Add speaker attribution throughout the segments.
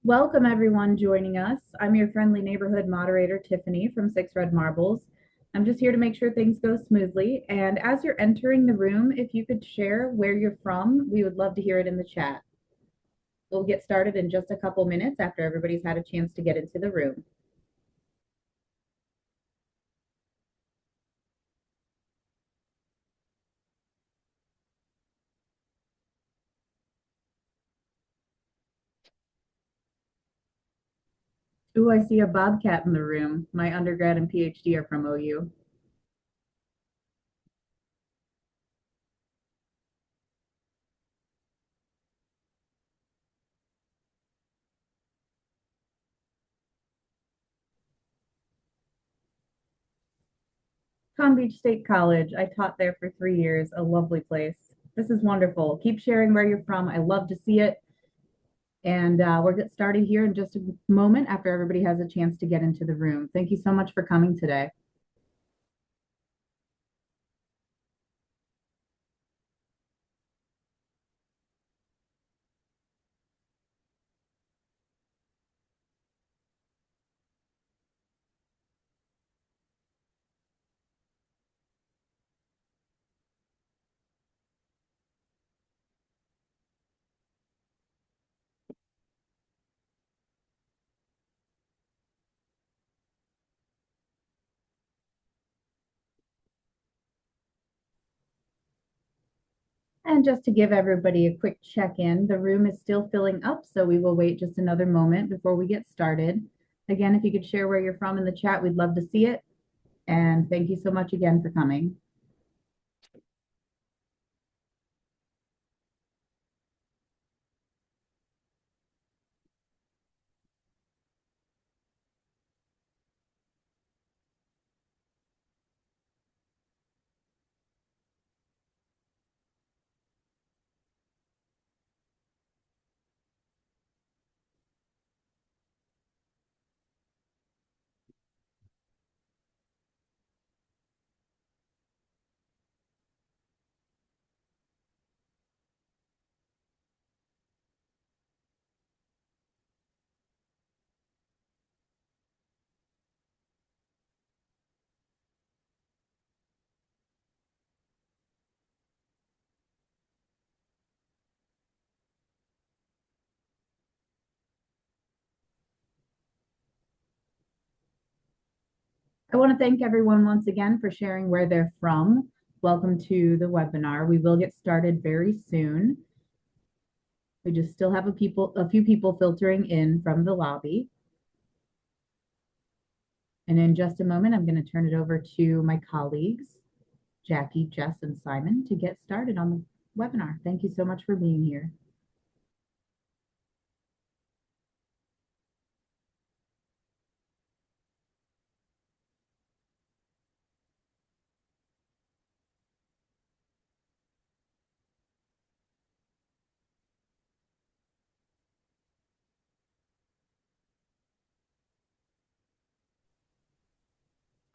Speaker 1: Welcome, everyone joining us. I'm your friendly neighborhood moderator, Tiffany from Six Red Marbles. I'm just here to make sure things go smoothly. And as you're entering the room, if you could share where you're from, we would love to hear it in the chat. We'll get started in just a couple minutes after everybody's had a chance to get into the room. Ooh, I see a bobcat in the room. My undergrad and PhD are from OU. Palm Beach State College. I taught there for 3 years. A lovely place. This is wonderful. Keep sharing where you're from. I love to see it. And we'll get started here in just a moment after everybody has a chance to get into the room. Thank you so much for coming today. And just to give everybody a quick check-in, the room is still filling up, so we will wait just another moment before we get started. Again, if you could share where you're from in the chat, we'd love to see it. And thank you so much again for coming. I want to thank everyone once again for sharing where they're from. Welcome to the webinar. We will get started very soon. We just still have a few people filtering in from the lobby. And in just a moment, I'm going to turn it over to my colleagues, Jackie, Jess, and Simon, to get started on the webinar. Thank you so much for being here.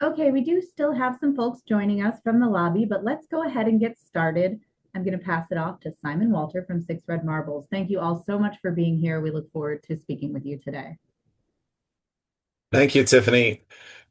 Speaker 1: Okay, we do still have some folks joining us from the lobby, but let's go ahead and get started. I'm going to pass it off to Simon Walter from Six Red Marbles. Thank you all so much for being here. We look forward to speaking with you today.
Speaker 2: Thank you, Tiffany.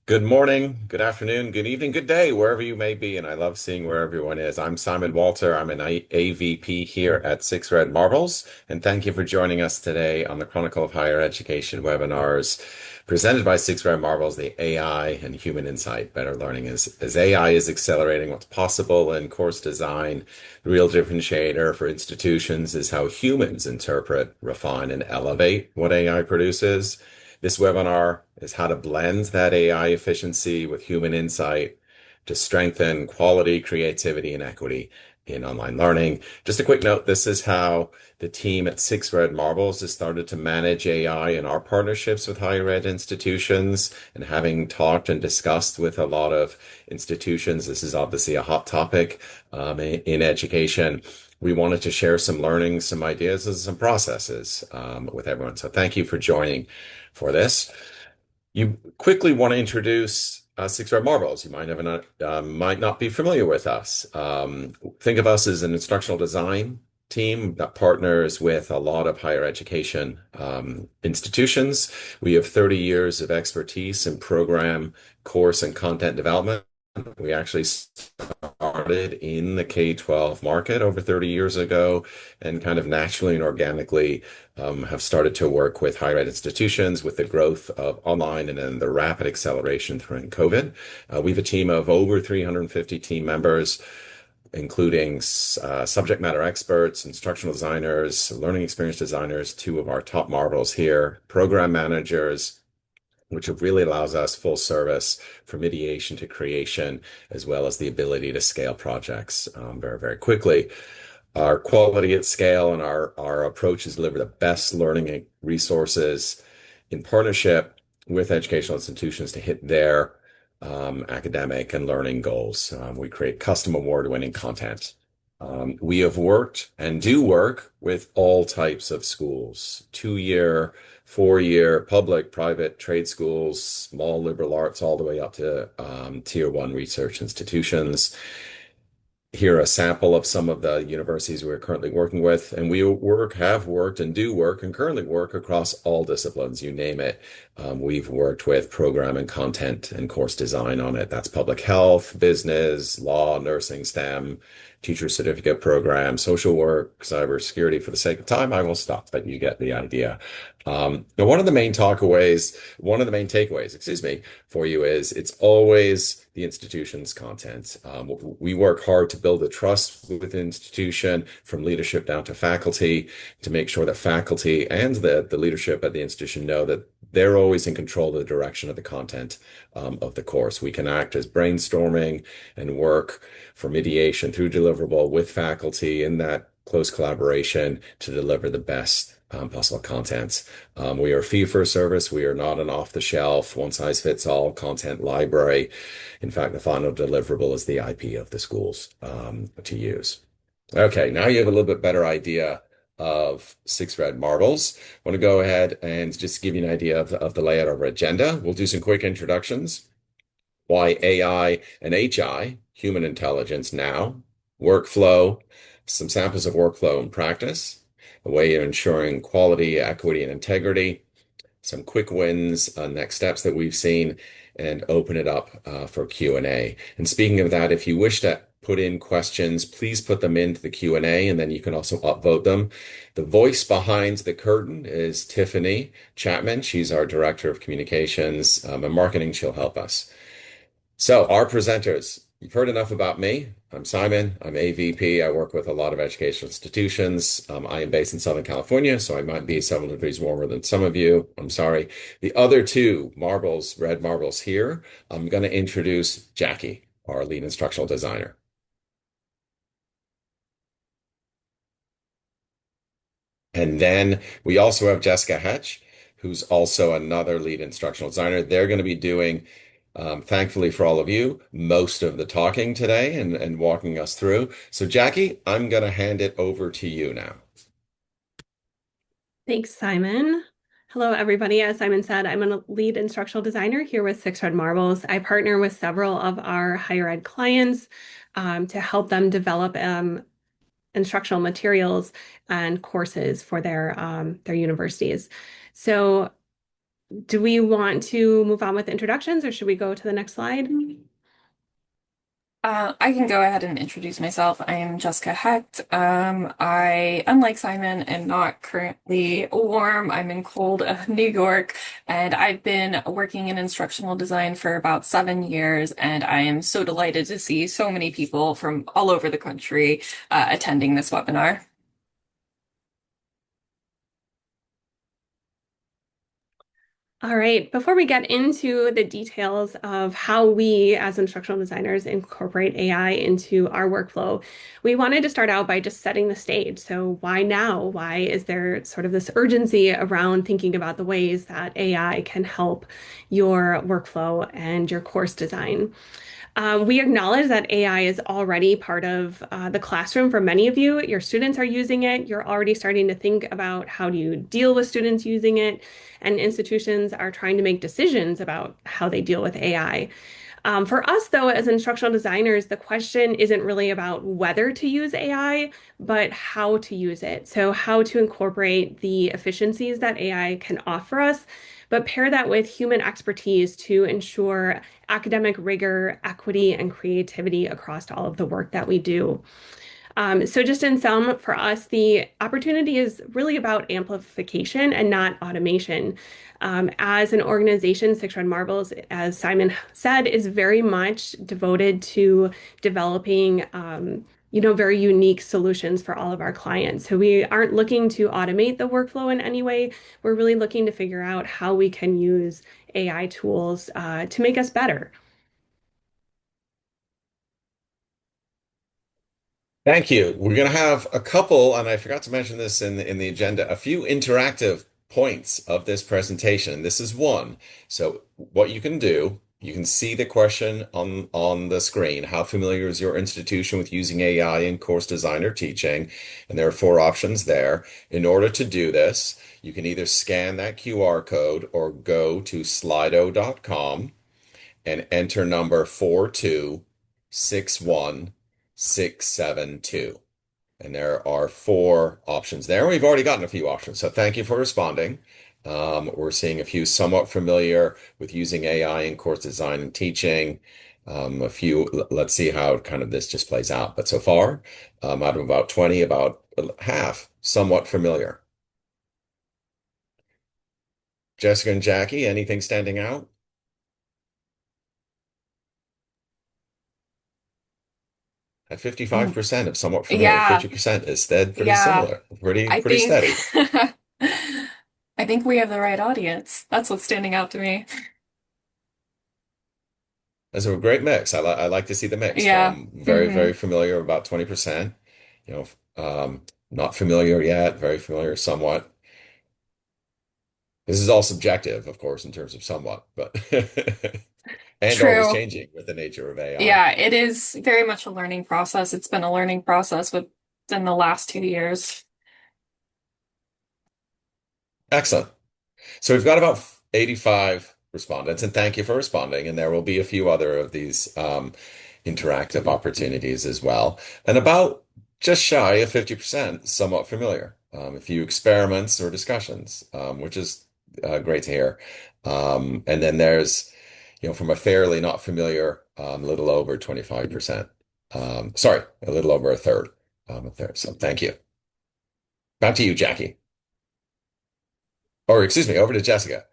Speaker 2: Good morning, good afternoon, good evening, good day, wherever you may be. And I love seeing where everyone is. I'm Simon Walter. I'm an AVP here at Six Red Marbles. And thank you for joining us today on the Chronicle of Higher Education webinars presented by Six Red Marbles, the AI and human insight, better learning as AI is accelerating what's possible in course design. The real differentiator for institutions is how humans interpret, refine, and elevate what AI produces. This webinar is how to blend that AI efficiency with human insight to strengthen quality, creativity, and equity in online learning. Just a quick note, this is how the team at Six Red Marbles has started to manage AI in our partnerships with higher ed institutions. And having talked and discussed with a lot of institutions, this is obviously a hot topic in education. We wanted to share some learnings, some ideas, and some processes with everyone. So thank you for joining for this. You quickly want to introduce Six Red Marbles. You might not be familiar with us. Think of us as an instructional design team that partners with a lot of higher education institutions. We have 30 years of expertise in program, course, and content development. We actually started in the K-12 market over 30 years ago and kind of naturally and organically have started to work with higher ed institutions with the growth of online and then the rapid acceleration during COVID. We have a team of over 350 team members, including subject matter experts, instructional designers, learning experience designers, two of our top marvels here, program managers, which really allows us full service from ideation to creation, as well as the ability to scale projects very, very quickly. Our quality at scale and our approach is deliver the best learning resources in partnership with educational institutions to hit their academic and learning goals. We create custom award-winning content. We have worked and do work with all types of schools, 2-year, 4-year, public, private, trade schools, small liberal arts, all the way up to tier one research institutions. Here are a sample of some of the universities we're currently working with, and we have worked, and do work, and currently work across all disciplines. You name it. We've worked with program and content and course design on it. That's public health, business, law, nursing, STEM, teacher certificate program, social work, cybersecurity. For the sake of time, I will stop, but you get the idea. Now, one of the main takeaways, excuse me, for you is it's always the institution's content. We work hard to build a trust with the institution from leadership down to faculty to make sure that faculty and the leadership at the institution know that they're always in control of the direction of the content of the course. We can act as brainstorming and work from ideation through deliverable with faculty in that close collaboration to deliver the best possible content. We are fee for service. We are not an off-the-shelf, one-size-fits-all content library. In fact, the final deliverable is the IP of the schools to use. Okay, now you have a little bit better idea of Six Red Marbles. I want to go ahead and just give you an idea of the layout of our agenda. We'll do some quick introductions. Why AI and HI, human intelligence now, workflow, some samples of workflow and practice, a way of ensuring quality, equity, and integrity, some quick wins, next steps that we've seen, and open it up for Q&A. And speaking of that, if you wish to put in questions, please put them into the Q&A, and then you can also upvote them. The voice behind the curtain is Tiffany Chapman. She's our Director of Communications and Marketing. She'll help us. So our presenters, you've heard enough about me. I'm Simon. I'm AVP. I work with a lot of educational institutions. I am based in Southern California, so I might be several degrees warmer than some of you. I'm sorry. The other two marbles, red marbles here, I'm going to introduce Jackie, our lead instructional designer. And then we also have Jessica Hatch, who's also another lead instructional designer. They're going to be doing, thankfully for all of you, most of the talking today and walking us through. So Jackie, I'm going to hand it over to you now.
Speaker 3: Thanks, Simon. Hello, everybody. As Simon said, I'm a lead instructional designer here with Six Red Marbles. I partner with several of our higher ed clients to help them develop instructional materials and courses for their universities. So do we want to move on with introductions or should we go to the next slide?
Speaker 4: I can go ahead and introduce myself. I am Jessica Hecht. I, unlike Simon, am not currently warm. I'm in cold New York, and I've been working in instructional design for about 7 years, and I am so delighted to see so many people from all over the country attending this webinar.
Speaker 3: All right, before we get into the details of how we as instructional designers incorporate AI into our workflow, we wanted to start out by just setting the stage. So why now? Why is there sort of this urgency around thinking about the ways that AI can help your workflow and your course design? We acknowledge that AI is already part of the classroom for many of you. Your students are using it. You're already starting to think about how do you deal with students using it, and institutions are trying to make decisions about how they deal with AI. For us, though, as instructional designers, the question isn't really about whether to use AI, but how to use it. So, how to incorporate the efficiencies that AI can offer us, but pair that with human expertise to ensure academic rigor, equity, and creativity across all of the work that we do. So just in sum, for us, the opportunity is really about amplification and not automation. As an organization, Six Red Marbles, as Simon said, is very much devoted to developing, very unique solutions for all of our clients. So we aren't looking to automate the workflow in any way. We're really looking to figure out how we can use AI tools, to make us better.
Speaker 2: Thank you. We're going to have a couple, and I forgot to mention this in the agenda, a few interactive points of this presentation. This is one. So what you can do, you can see the question on the screen. How familiar is your institution with using AI in course design or teaching? And there are four options there. In order to do this, you can either scan that QR code or go to slido.com and enter number 4261672. And there are four options there. We've already gotten a few options, so thank you for responding. We're seeing a few somewhat familiar with using AI in course design and teaching. A few, let's see how kind of this just plays out. But so far, out of about 20, about half somewhat familiar. Jessica and Jackie, anything standing out? At
Speaker 4: Mm,
Speaker 2: 55% of somewhat familiar,
Speaker 4: Yeah,
Speaker 2: 50% is stead pretty
Speaker 4: yeah.
Speaker 2: similar, pretty
Speaker 4: I
Speaker 2: pretty
Speaker 4: think
Speaker 2: steady.
Speaker 4: I think we have the right audience. That's what's standing out to me.
Speaker 2: That's a great mix. I like to see the mix
Speaker 4: Yeah.
Speaker 2: from very,
Speaker 4: hmm
Speaker 2: very familiar, about 20%, you know, not familiar yet, very familiar somewhat. This is all subjective, of course, in terms of somewhat, but and always
Speaker 4: True.
Speaker 2: changing with the nature of AI.
Speaker 4: Yeah, it is very much a learning process. It's been a learning process within the last 2 years.
Speaker 2: Excellent. So we've got about 85 respondents, and thank you for responding. And there will be a few other of these interactive opportunities as well. And about just shy of 50% somewhat familiar. A few experiments or discussions, which is great to hear. And then there's, from a fairly not familiar, a little over 25%. Sorry, a little over a third. So thank you. Back to you, Jackie. Or excuse me, over to Jessica.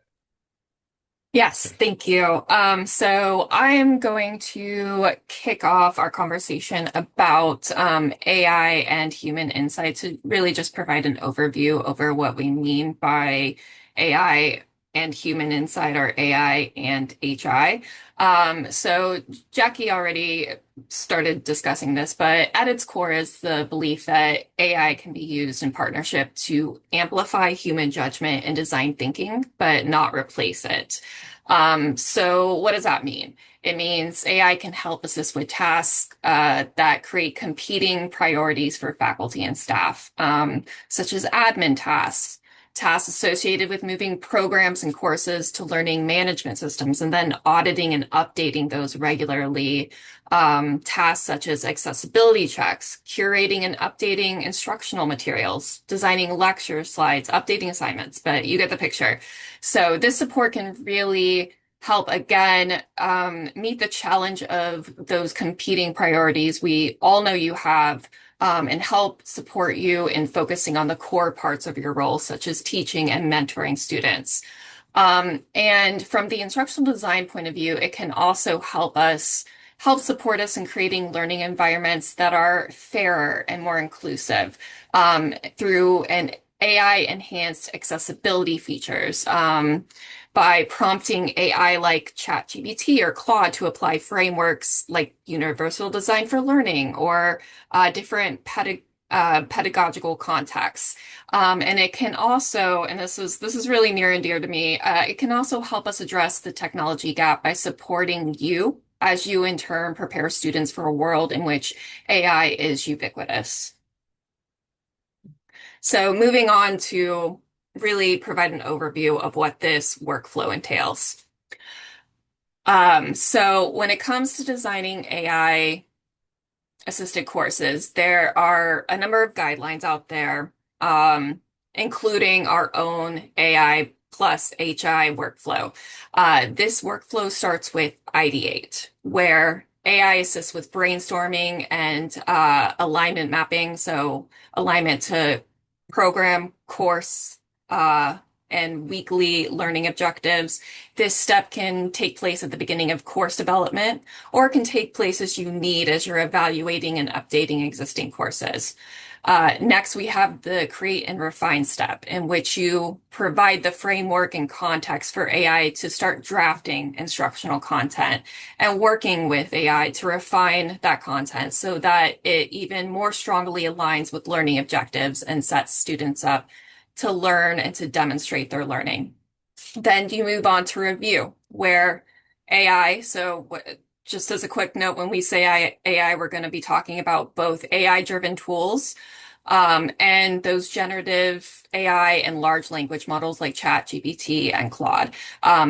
Speaker 4: Yes, thank you. So I am going to kick off our conversation about AI and human insight to really just provide an overview over what we mean by AI and human insight, or AI and HI. So Jackie already started discussing this, but at its core is the belief that AI can be used in partnership to amplify human judgment and design thinking, but not replace it. So what does that mean? It means AI can help assist with tasks that create competing priorities for faculty and staff, such as admin tasks, tasks associated with moving programs and courses to learning management systems, and then auditing and updating those regularly. Tasks such as accessibility checks, curating and updating instructional materials, designing lecture slides, updating assignments, but you get the picture. So this support can really help again meet the challenge of those competing priorities we all know you have, and help support you in focusing on the core parts of your role, such as teaching and mentoring students. And from the instructional design point of view, it can also help support us in creating learning environments that are fairer and more inclusive, through an AI enhanced accessibility features, by prompting AI like ChatGPT or Claude to apply frameworks like universal design for learning, or different pedagogical contexts. And it can also, and this is really near and dear to me, it can also help us address the technology gap by supporting you as you in turn prepare students for a world in which AI is ubiquitous. So moving on to really provide an overview of what this workflow entails. So when it comes to designing AI assisted courses, there are a number of guidelines out there, including our own AI plus HI workflow. This workflow starts with ideate, where AI assists with brainstorming and alignment mapping, so alignment to program, course, uh, and weekly learning objectives. This step can take place at the beginning of course development or can take place as you need as you're evaluating and updating existing courses. Next, we have the create and refine step, in which you provide the framework and context for AI to start drafting instructional content and working with AI to refine that content so that it even more strongly aligns with learning objectives and sets students up to learn and to demonstrate their learning. Then you move on to review, where AI, just as a quick note, when we say AI, we're going to be talking about both AI-driven tools, and those generative AI and large language models like ChatGPT and Claude.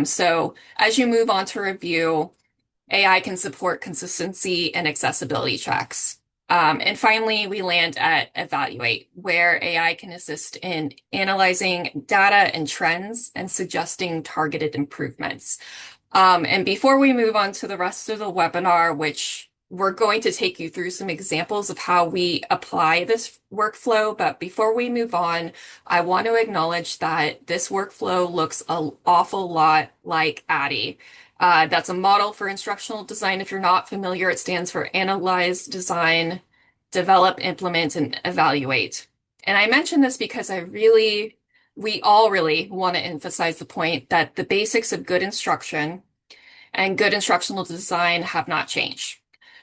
Speaker 4: So as you move on to review, AI can support consistency and accessibility checks. And finally, we land at evaluate, where AI can assist in analyzing data and trends and suggesting targeted improvements. And before we move on to the rest of the webinar, which we're going to take you through some examples of how we apply this workflow, but before we move on, I want to acknowledge that this workflow looks an awful lot like ADDIE. That's a model for instructional design. If you're not familiar, it stands for Analyze, Design, Develop, Implement, and Evaluate. And I mention this because we all really want to emphasize the point that the basics of good instruction and good instructional design have not changed.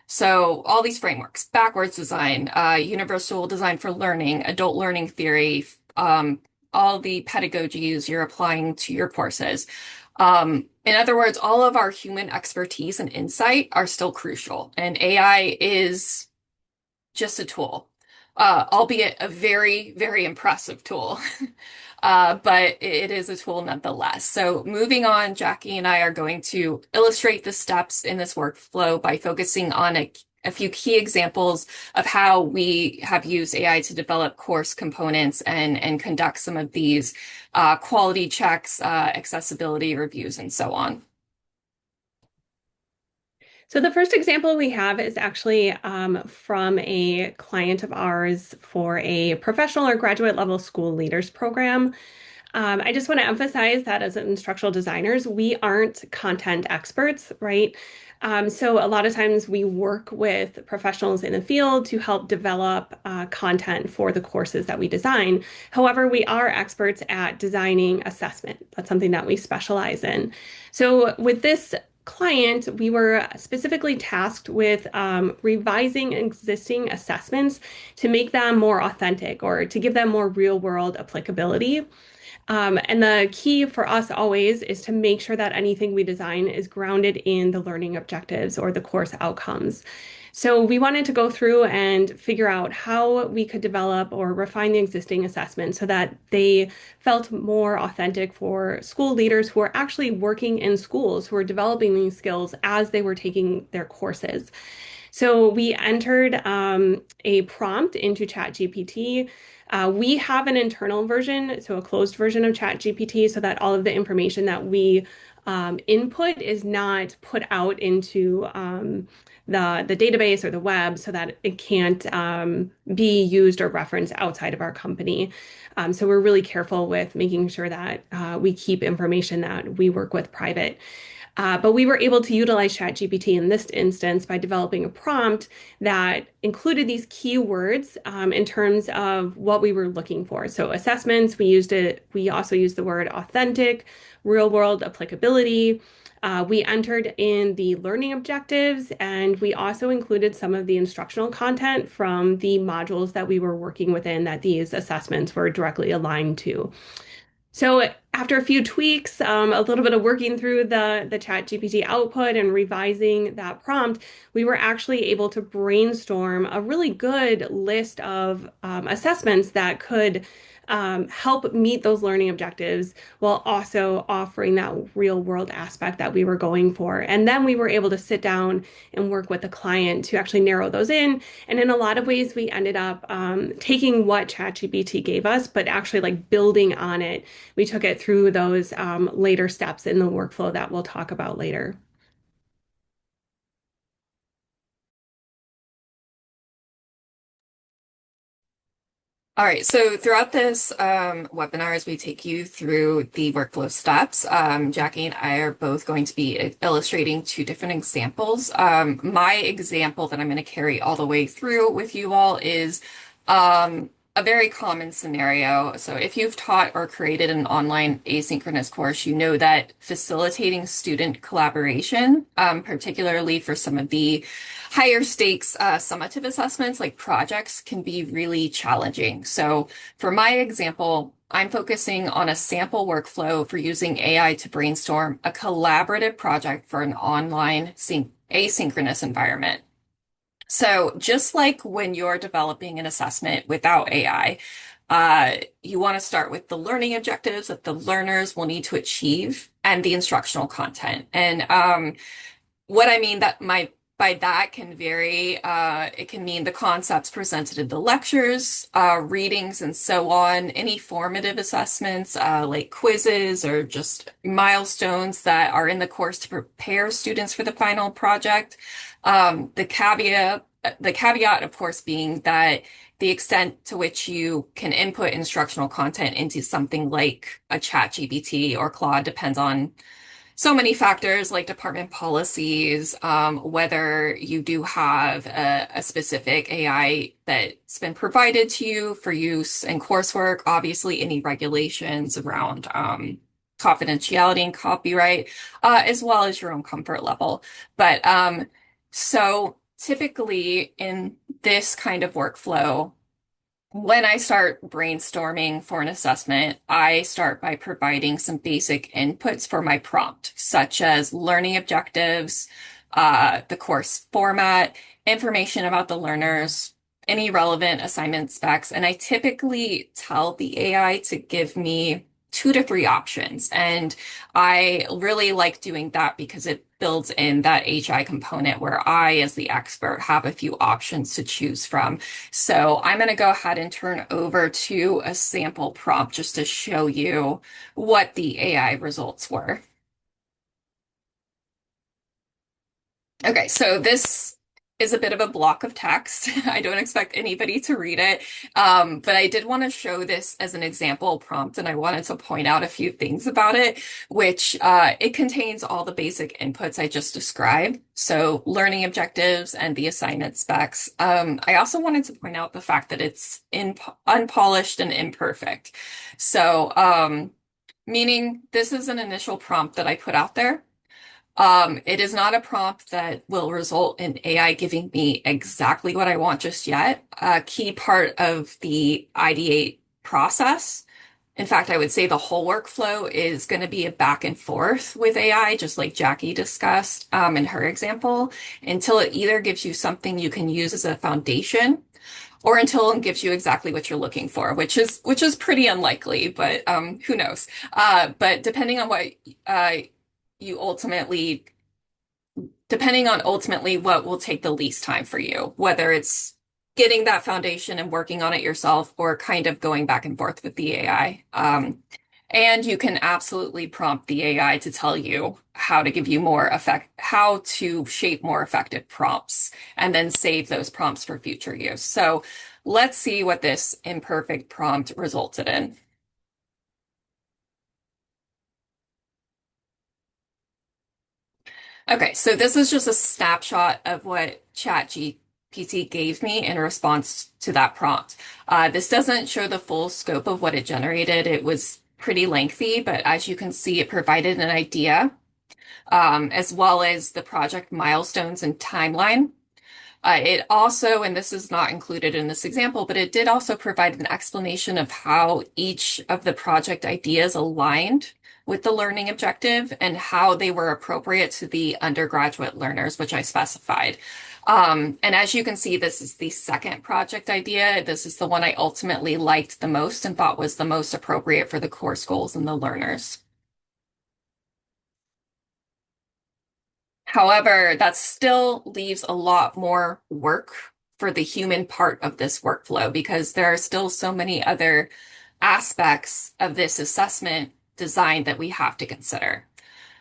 Speaker 4: So all these frameworks, backwards design, universal design for learning, adult learning theory, all the pedagogies you're applying to your courses. In other words, all of our human expertise and insight are still crucial, and AI is just a tool, albeit a very, very impressive tool. But it is a tool nonetheless. So moving on, Jackie and I are going to illustrate the steps in this workflow by focusing on a few key examples of how we have used AI to develop course components and conduct some of these quality checks, accessibility reviews, and so on.
Speaker 3: So the first example we have is actually from a client of ours for a professional or graduate level school leaders program. I just want to emphasize that as instructional designers, we aren't content experts, right? So a lot of times we work with professionals in the field to help develop content for the courses that we design. However, we are experts at designing assessment. That's something that we specialize in. So with this client, we were specifically tasked with revising existing assessments to make them more authentic or to give them more real world applicability. And the key for us always is to make sure that anything we design is grounded in the learning objectives or the course outcomes. So we wanted to go through and figure out how we could develop or refine the existing assessments so that they felt more authentic for school leaders who are actually working in schools, who are developing these skills as they were taking their courses. So we entered a prompt into ChatGPT. We have an internal version, so a closed version of ChatGPT, so that all of the information that we input is not put out into the database or the web so that it can't be used or referenced outside of our company. So we're really careful with making sure that we keep information that we work with private. But we were able to utilize ChatGPT in this instance by developing a prompt that included these keywords in terms of what we were looking for. So assessments, we used it. We also used the word authentic, real world applicability. We entered in the learning objectives, and we also included some of the instructional content from the modules that we were working within that these assessments were directly aligned to. So after a few tweaks, a little bit of working through the ChatGPT output and revising that prompt, we were actually able to brainstorm a really good list of assessments that could help meet those learning objectives while also offering that real world aspect that we were going for. And then we were able to sit down and work with the client to actually narrow those in. And in a lot of ways, we ended up taking what ChatGPT gave us, but actually like building on it. We took it through those later steps in the workflow that we'll talk about later.
Speaker 4: All right, so throughout this webinar, as we take you through the workflow steps, Jackie and I are both going to be illustrating two different examples. My example that I'm going to carry all the way through with you all is a very common scenario. So if you've taught or created an online asynchronous course, you know that facilitating student collaboration, particularly for some of the higher stakes summative assessments like projects, can be really challenging. So for my example, I'm focusing on a sample workflow for using AI to brainstorm a collaborative project for an online asynchronous environment. So just like when you're developing an assessment without AI, you want to start with the learning objectives that the learners will need to achieve and the instructional content. And what I mean that my by that can vary. It can mean the concepts presented in the lectures, readings, and so on, any formative assessments like quizzes or just milestones that are in the course to prepare students for the final project. The caveat, of course, being that the extent to which you can input instructional content into something like a ChatGPT or Claude depends on so many factors like department policies, whether you do have a specific AI that's been provided to you for use in coursework, obviously any regulations around confidentiality and copyright, as well as your own comfort level. But so typically in this kind of workflow, when I start brainstorming for an assessment, I start by providing some basic inputs for my prompt, such as learning objectives, the course format, information about the learners, any relevant assignment specs. And I typically tell the AI to give me 2 to 3 options. And I really like doing that because it builds in that HI component where I, as the expert, have a few options to choose from. So I'm going to go ahead and turn over to a sample prompt just to show you what the AI results were. Okay, so this is a bit of a block of text. I don't expect anybody to read it, but I did want to show this as an example prompt, and I wanted to point out a few things about it, which it contains all the basic inputs I just described, so learning objectives and the assignment specs. I also wanted to point out the fact that it's unpolished and imperfect. So, meaning this is an initial prompt that I put out there. It is not a prompt that will result in AI giving me exactly what I want just yet. A key part of the ideate process, in fact, I would say the whole workflow is going to be a back and forth with AI, just like Jackie discussed in her example, until it either gives you something you can use as a foundation, or until it gives you exactly what you're looking for, which is pretty unlikely, but who knows? But you ultimately, depending on ultimately what will take the least time for you, whether it's getting that foundation and working on it yourself or kind of going back and forth with the AI. And you can absolutely prompt the AI to tell you how to give you how to shape more effective prompts and then save those prompts for future use. So let's see what this imperfect prompt resulted in. Okay, so this is just a snapshot of what ChatGPT gave me in response to that prompt. This doesn't show the full scope of what it generated. It was pretty lengthy, but as you can see, it provided an idea, as well as the project milestones and timeline. It also, and this is not included in this example, but it did also provide an explanation of how each of the project ideas aligned with the learning objective and how they were appropriate to the undergraduate learners, which I specified. And as you can see, this is the second project idea. This is the one I ultimately liked the most and thought was the most appropriate for the course goals and the learners. However, that still leaves a lot more work for the human part of this workflow because there are still so many other aspects of this assessment design that we have to consider,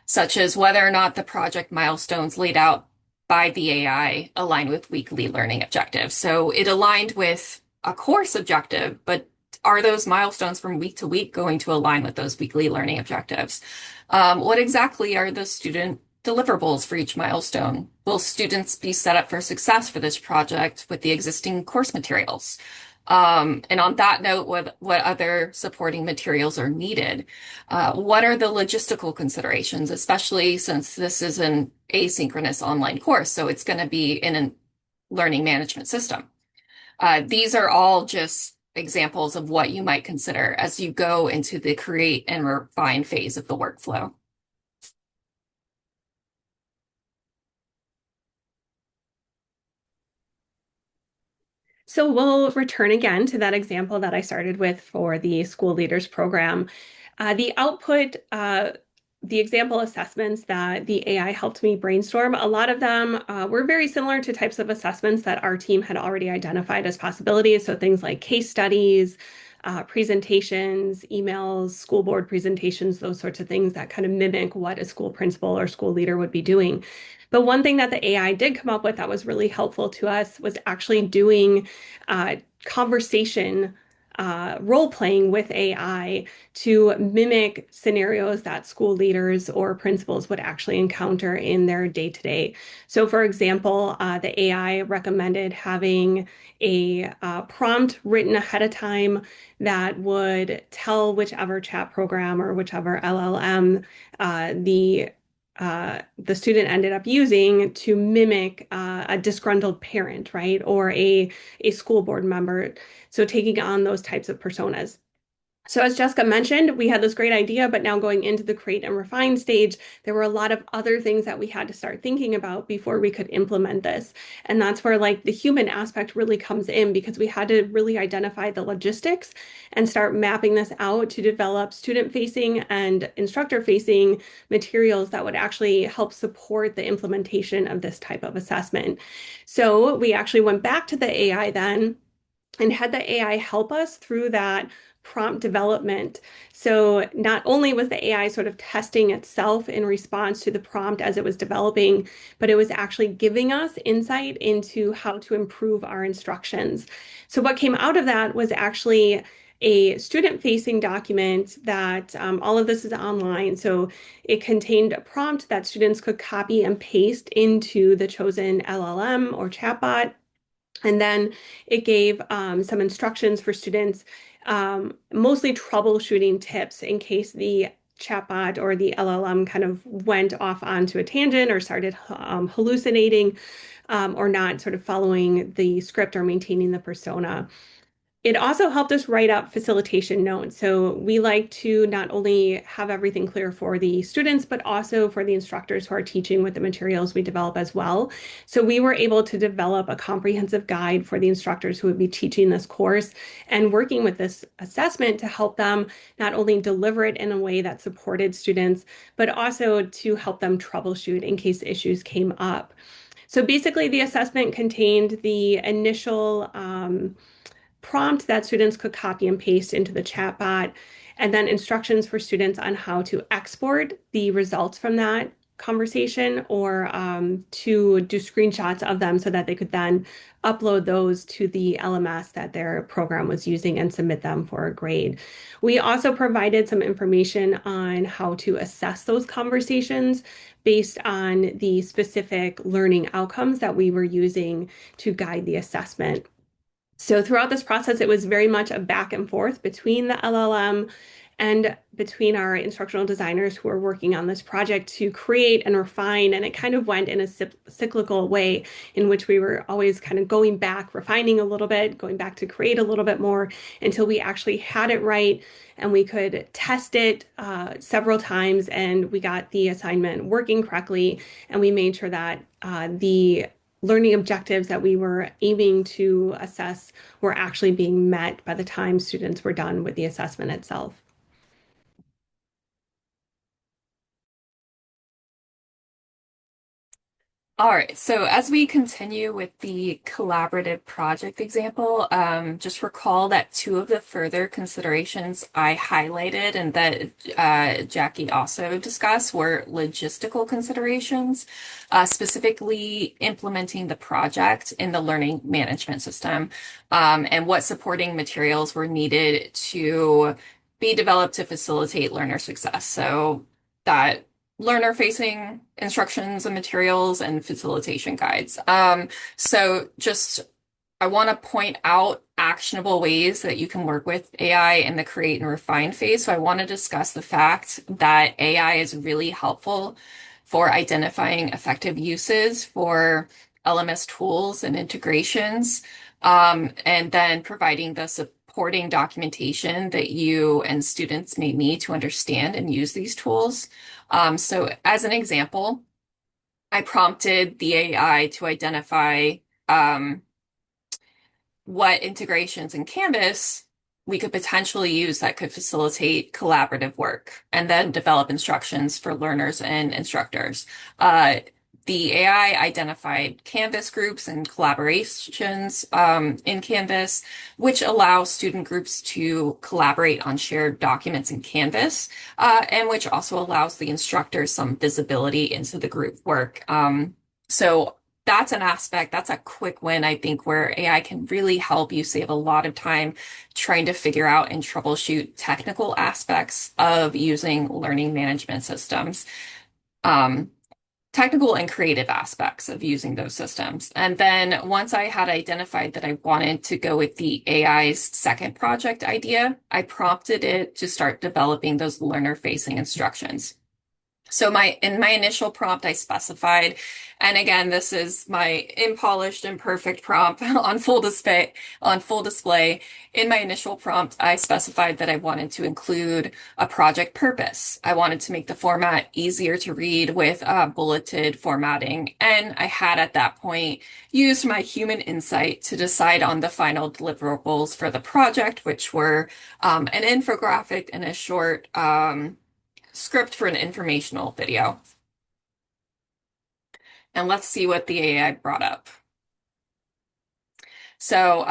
Speaker 4: such as whether or not the project milestones laid out by the AI align with weekly learning objectives. So it aligned with a course objective, but are those milestones from week to week going to align with those weekly learning objectives? What exactly are the student deliverables for each milestone? Will students be set up for success for this project with the existing course materials? And on that note, what other supporting materials are needed? What are the logistical considerations, especially since this is an asynchronous online course, so it's going to be in a learning management system. These are all just examples of what you might consider as you go into the create and refine phase of the workflow.
Speaker 3: So we'll return again to that example that I started with for the school leaders program. The output, the example assessments that the AI helped me brainstorm, a lot of them were very similar to types of assessments that our team had already identified as possibilities. So things like case studies, presentations, emails, school board presentations, those sorts of things that kind of mimic what a school principal or school leader would be doing. But one thing that the AI did come up with that was really helpful to us was actually doing conversation role playing with AI to mimic scenarios that school leaders or principals would actually encounter in their day to day. So, for example, the AI recommended having a prompt written ahead of time that would tell whichever chat program or whichever LLM the student ended up using to mimic a disgruntled parent, right? Or a school board member. So taking on those types of personas. So as Jessica mentioned, we had this great idea, but now going into the create and refine stage, there were a lot of other things that we had to start thinking about before we could implement this. And that's where like the human aspect really comes in because we had to really identify the logistics and start mapping this out to develop student-facing and instructor-facing materials that would actually help support the implementation of this type of assessment. So we actually went back to the AI then and had the AI help us through that prompt development. So not only was the AI sort of testing itself in response to the prompt as it was developing, but it was actually giving us insight into how to improve our instructions. So what came out of that was actually a student-facing document that all of this is online. So it contained a prompt that students could copy and paste into the chosen LLM or chatbot. And then it gave some instructions for students, mostly troubleshooting tips in case the chatbot or the LLM kind of went off onto a tangent or started hallucinating or not sort of following the script or maintaining the persona. It also helped us write up facilitation notes. So we like to not only have everything clear for the students, but also for the instructors who are teaching with the materials we develop as well. So we were able to develop a comprehensive guide for the instructors who would be teaching this course and working with this assessment to help them not only deliver it in a way that supported students, but also to help them troubleshoot in case issues came up. So basically, the assessment contained the initial prompt that students could copy and paste into the chatbot, and then instructions for students on how to export the results from that conversation or to do screenshots of them so that they could then upload those to the LMS that their program was using and submit them for a grade. We also provided some information on how to assess those conversations based on the specific learning outcomes that we were using to guide the assessment. So throughout this process, it was very much a back and forth between the LLM and between our instructional designers who are working on this project to create and refine. And it kind of went in a cyclical way in which we were always kind of going back, refining a little bit, going back to create a little bit more until we actually had it right and we could test it several times and we got the assignment working correctly. And we made sure that the learning objectives that we were aiming to assess were actually being met by the time students were done with the assessment itself.
Speaker 4: All right, so as we continue with the collaborative project example, just recall that two of the further considerations I highlighted and that Jackie also discussed were logistical considerations, specifically implementing the project in the learning management system, and what supporting materials were needed to be developed to facilitate learner success. So that learner-facing instructions and materials and facilitation guides. So just I want to point out actionable ways that you can work with AI in the create and refine phase. So I want to discuss the fact that AI is really helpful for identifying effective uses for LMS tools and integrations, and then providing the supporting documentation that you and students may need to understand and use these tools. So as an example, I prompted the AI to identify what integrations in Canvas we could potentially use that could facilitate collaborative work and then develop instructions for learners and instructors. The AI identified Canvas groups and collaborations in Canvas, which allows student groups to collaborate on shared documents in Canvas, and which also allows the instructor some visibility into the group work. So that's an aspect, that's a quick win, I think, where AI can really help you save a lot of time trying to figure out and troubleshoot technical aspects of using learning management systems. Um, Technical and creative aspects of using those systems. And then once I had identified that I wanted to go with the AI's second project idea, I prompted it to start developing those learner-facing instructions. So in my initial prompt, I specified, and again, this is my impolished, imperfect prompt on full display. In my initial prompt, I specified that I wanted to include a project purpose. I wanted to make the format easier to read with bulleted formatting, and I had at that point used my human insight to decide on the final deliverables for the project, which were an infographic and a short script for an informational video. And let's see what the AI brought up. So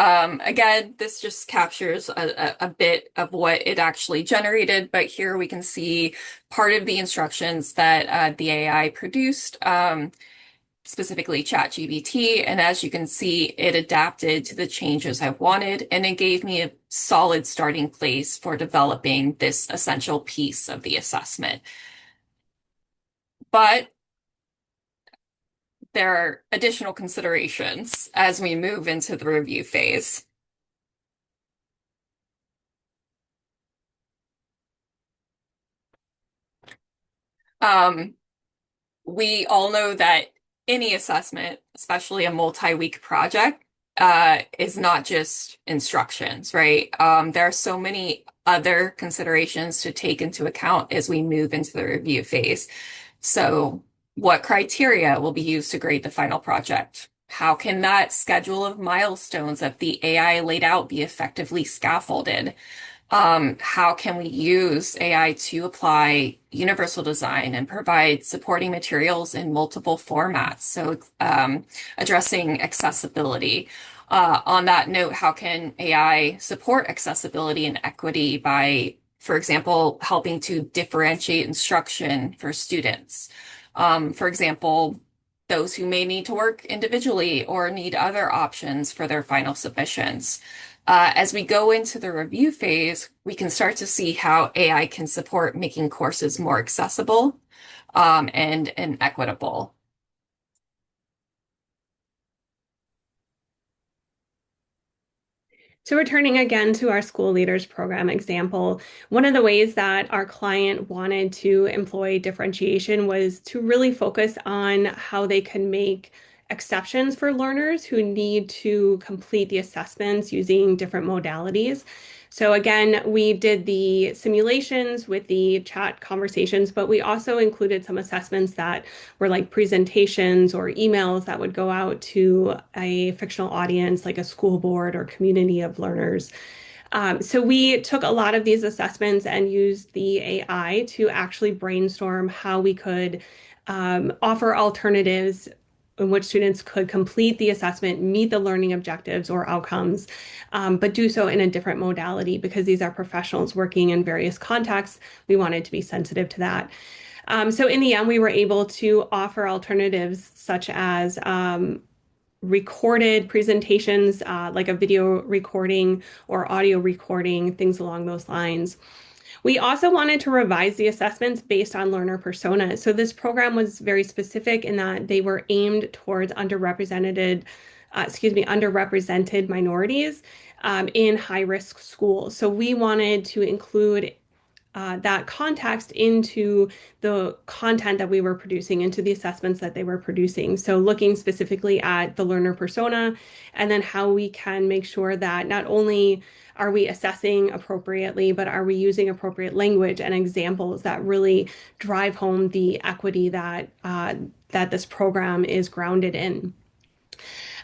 Speaker 4: again, this just captures a bit of what it actually generated, but here we can see part of the instructions that the AI produced, specifically ChatGPT. And as you can see, it adapted to the changes I wanted, and it gave me a solid starting place for developing this essential piece of the assessment. But there are additional considerations as we move into the review phase. Um, we all know that any assessment, especially a multi-week project, is not just instructions, right? There are so many other considerations to take into account as we move into the review phase. So, what criteria will be used to grade the final project? How can that schedule of milestones that the AI laid out be effectively scaffolded? How can we use AI to apply universal design and provide supporting materials in multiple formats? So, addressing accessibility. On that note, how can AI support accessibility and equity by, for example, helping to differentiate instruction for students? For example, those who may need to work individually or need other options for their final submissions. As we go into the review phase, we can start to see how AI can support making courses more accessible, and equitable.
Speaker 3: So, returning again to our school leaders program example, one of the ways that our client wanted to employ differentiation was to really focus on how they can make exceptions for learners who need to complete the assessments using different modalities. So, again, we did the simulations with the chat conversations, but we also included some assessments that were like presentations or emails that would go out to a fictional audience, like a school board or community of learners. So we took a lot of these assessments and used the AI to actually brainstorm how we could offer alternatives in which students could complete the assessment, meet the learning objectives or outcomes, but do so in a different modality because these are professionals working in various contexts. We wanted to be sensitive to that. So in the end, we were able to offer alternatives such as recorded presentations, like a video recording or audio recording, things along those lines. We also wanted to revise the assessments based on learner persona. So this program was very specific in that they were aimed towards underrepresented minorities in high-risk schools. So we wanted to include that context into the content that we were producing, into the assessments that they were producing. So, looking specifically at the learner persona and then how we can make sure that not only are we assessing appropriately, but are we using appropriate language and examples that really drive home the equity that this program is grounded in.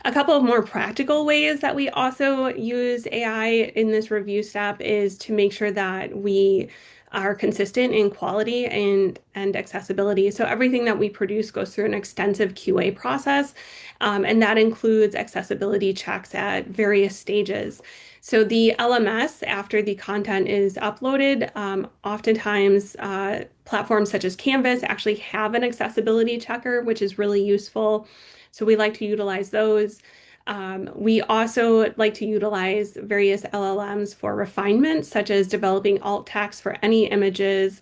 Speaker 3: A couple of more practical ways that we also use AI in this review step is to make sure that we are consistent in quality and accessibility. So everything that we produce goes through an extensive QA process, and that includes accessibility checks at various stages. So the LMS, after the content is uploaded, oftentimes platforms such as Canvas actually have an accessibility checker, which is really useful. So we like to utilize those. We also like to utilize various LLMs for refinement, such as developing alt text for any images,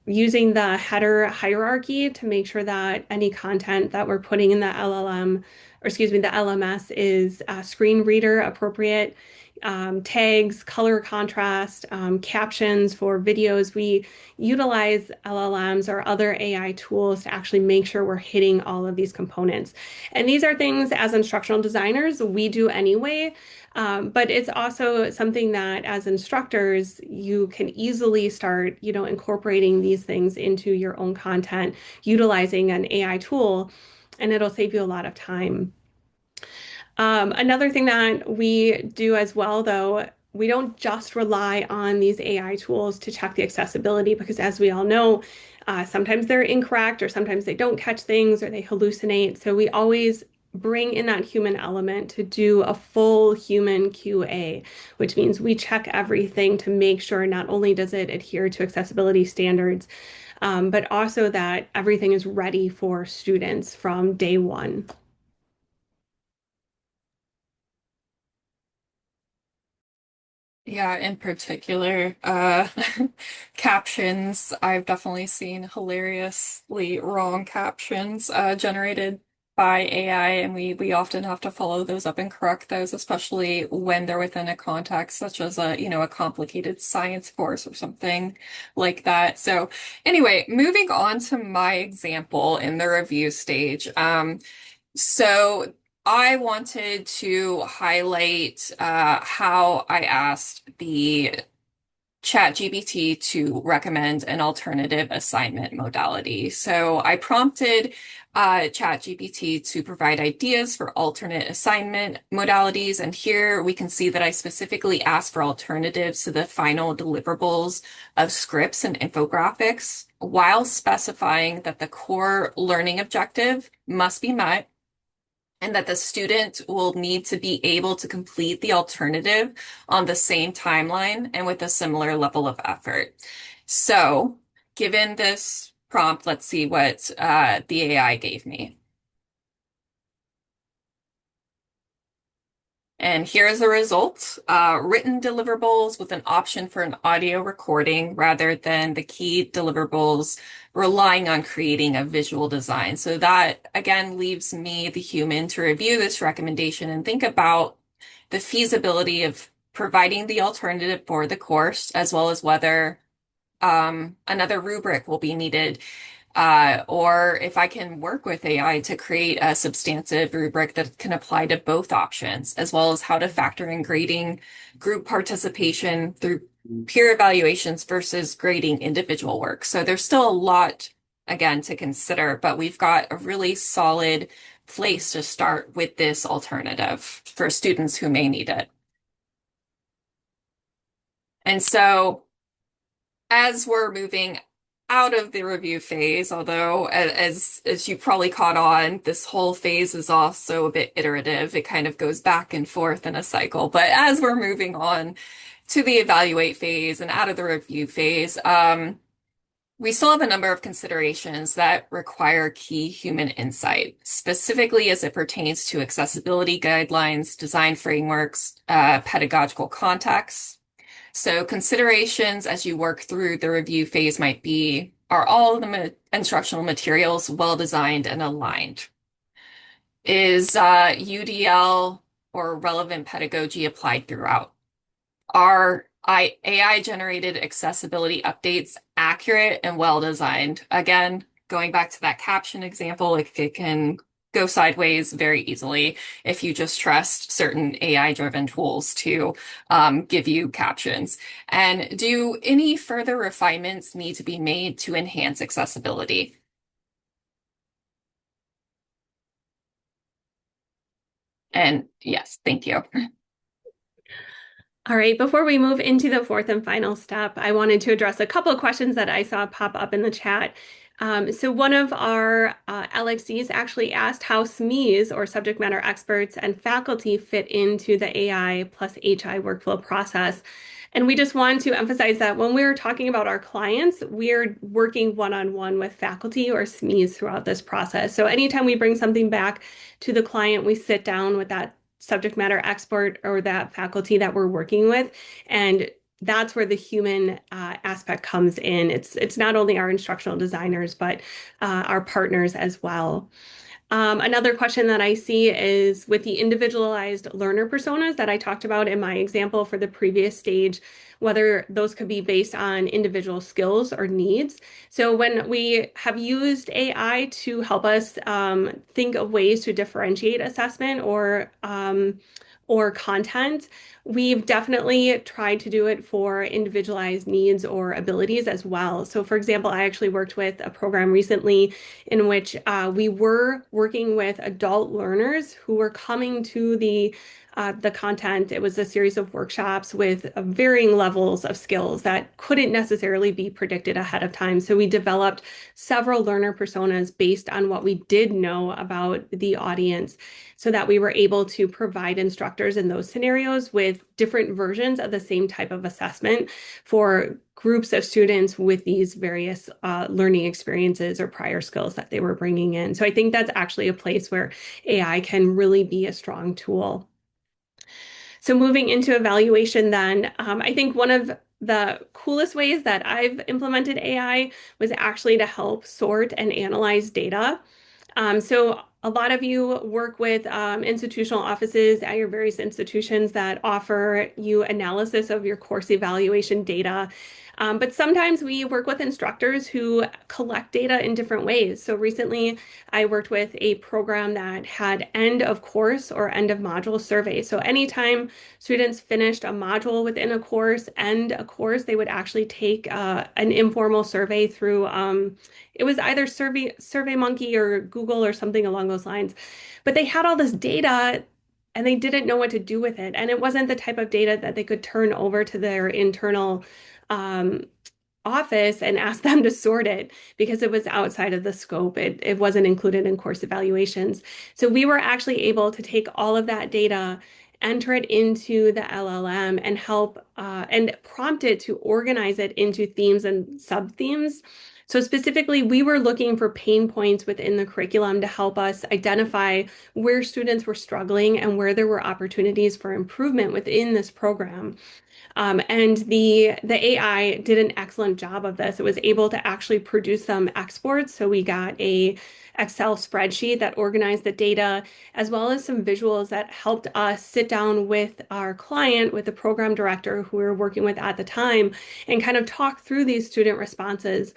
Speaker 3: using the header hierarchy to make sure that any content that we're putting in the LLM, or excuse me, the LMS is screen reader appropriate. Tags, color contrast, captions for videos. We utilize LLMs or other AI tools to actually make sure we're hitting all of these components. And these are things as instructional designers we do anyway, but it's also something that as instructors you can easily start, incorporating these things into your own content, utilizing an AI tool, and it'll save you a lot of time. Another thing that we do as well, though, we don't just rely on these AI tools to check the accessibility because, as we all know, sometimes they're incorrect or sometimes they don't catch things or they hallucinate. So we always bring in that human element to do a full human QA, which means we check everything to make sure not only does it adhere to accessibility standards, but also that everything is ready for students from day one.
Speaker 4: Yeah, in particular, captions. I've definitely seen hilariously wrong captions generated by AI, and we often have to follow those up and correct those, especially when they're within a context such as a complicated science course or something like that. So anyway, moving on to my example in the review stage. So I wanted to highlight how I asked the ChatGPT to recommend an alternative assignment modality. So I prompted ChatGPT to provide ideas for alternate assignment modalities. And here we can see that I specifically asked for alternatives to the final deliverables of scripts and infographics while specifying that the core learning objective must be met and that the student will need to be able to complete the alternative on the same timeline and with a similar level of effort. So, given this prompt, let's see what the AI gave me. And here's the result. Written deliverables with an option for an audio recording rather than the key deliverables relying on creating a visual design. So that again leaves me, the human, to review this recommendation and think about the feasibility of providing the alternative for the course, as well as whether another rubric will be needed, or if I can work with AI to create a substantive rubric that can apply to both options, as well as how to factor in grading group participation through peer evaluations versus grading individual work. So there's still a lot, again, to consider, but we've got a really solid place to start with this alternative for students who may need it. And so, as we're moving out of the review phase, although as you probably caught on, this whole phase is also a bit iterative. It kind of goes back and forth in a cycle. But as we're moving on to the evaluate phase and out of the review phase, we still have a number of considerations that require key human insight, specifically as it pertains to accessibility guidelines, design frameworks, pedagogical contexts. So considerations as you work through the review phase might be, are all of the instructional materials well designed and aligned? Is UDL or relevant pedagogy applied throughout? Are AI-generated accessibility updates accurate and well designed? Again, going back to that caption example, it can go sideways very easily if you just trust certain AI-driven tools to give you captions. And do any further refinements need to be made to enhance accessibility? And yes, thank you.
Speaker 3: All right, before we move into the fourth and final step, I wanted to address a couple of questions that I saw pop up in the chat. So one of our LXCs actually asked how SMEs, or subject matter experts, and faculty fit into the AI plus HI workflow process. And we just want to emphasize that when we're talking about our clients, we're working one-on-one with faculty or SMEs throughout this process. So anytime we bring something back to the client, we sit down with that subject matter expert or that faculty that we're working with, and that's where the human aspect comes in. It's not only our instructional designers, but our partners as well. Another question that I see is with the individualized learner personas that I talked about in my example for the previous stage, whether those could be based on individual skills or needs. So when we have used AI to help us think of ways to differentiate assessment or content, we've definitely tried to do it for individualized needs or abilities as well. So for example, I actually worked with a program recently in which we were working with adult learners who were coming to the content. It was a series of workshops with varying levels of skills that couldn't necessarily be predicted ahead of time. So we developed several learner personas based on what we did know about the audience so that we were able to provide instructors in those scenarios with different versions of the same type of assessment for groups of students with these various learning experiences or prior skills that they were bringing in. So I think that's actually a place where AI can really be a strong tool. So moving into evaluation then, I think one of the coolest ways that I've implemented AI was actually to help sort and analyze data. So a lot of you work with institutional offices at your various institutions that offer you analysis of your course evaluation data. But sometimes we work with instructors who collect data in different ways. So recently I worked with a program that had end of course or end of module surveys. So anytime students finished a module within a course, end a course, they would actually take an informal survey through it was either SurveyMonkey or Google or something along those lines. But they had all this data and they didn't know what to do with it. And it wasn't the type of data that they could turn over to their internal um, office and ask them to sort it because it was outside of the scope. It wasn't included in course evaluations. So we were actually able to take all of that data, enter it into the LLM, and help and prompt it to organize it into themes and sub-themes. So specifically, we were looking for pain points within the curriculum to help us identify where students were struggling and where there were opportunities for improvement within this program. And the AI did an excellent job of this. It was able to actually produce some exports. So we got a Excel spreadsheet that organized the data, as well as some visuals that helped us sit down with our client, with the program director who we were working with at the time, and kind of talk through these student responses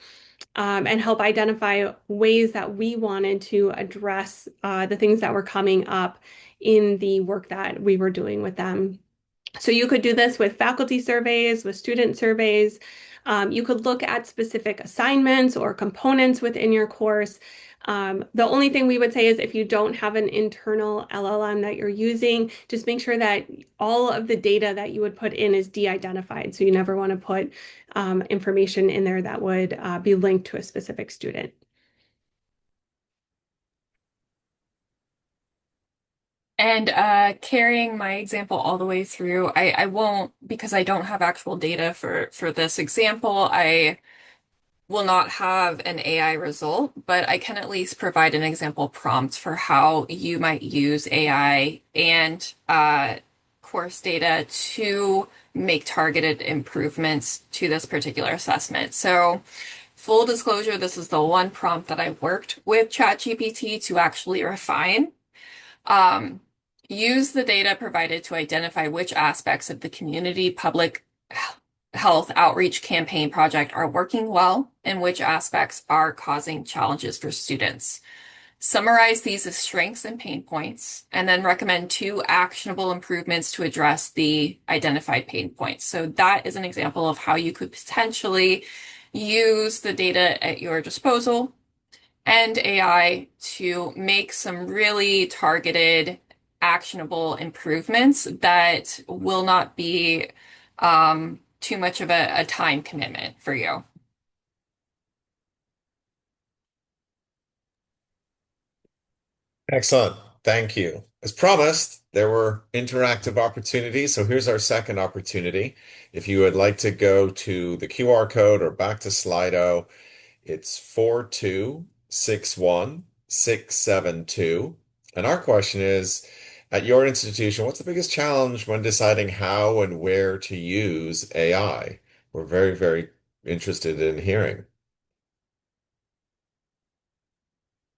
Speaker 3: and help identify ways that we wanted to address the things that were coming up in the work that we were doing with them. So you could do this with faculty surveys, with student surveys. You could look at specific assignments or components within your course. The only thing we would say is if you don't have an internal LLM that you're using, just make sure that all of the data that you would put in is de-identified. So you never want to put information in there that would be linked to a specific student.
Speaker 4: And carrying my example all the way through, I won't, because I don't have actual data for this example, I will not have an AI result, but I can at least provide an example prompt for how you might use AI and course data to make targeted improvements to this particular assessment. So, full disclosure, this is the one prompt that I worked with ChatGPT to actually refine. Um, Use the data provided to identify which aspects of the community public health outreach campaign project are working well and which aspects are causing challenges for students. Summarize these as strengths and pain points, and then recommend two actionable improvements to address the identified pain points. So that is an example of how you could potentially use the data at your disposal and AI to make some really targeted, actionable improvements that will not be too much of a time commitment for you.
Speaker 2: Excellent. Thank you. As promised, there were interactive opportunities. So here's our second opportunity. If you would like to go to the QR code or back to Slido, it's 4261672. And our question is, at your institution, what's the biggest challenge when deciding how and where to use AI? We're very, very interested in hearing.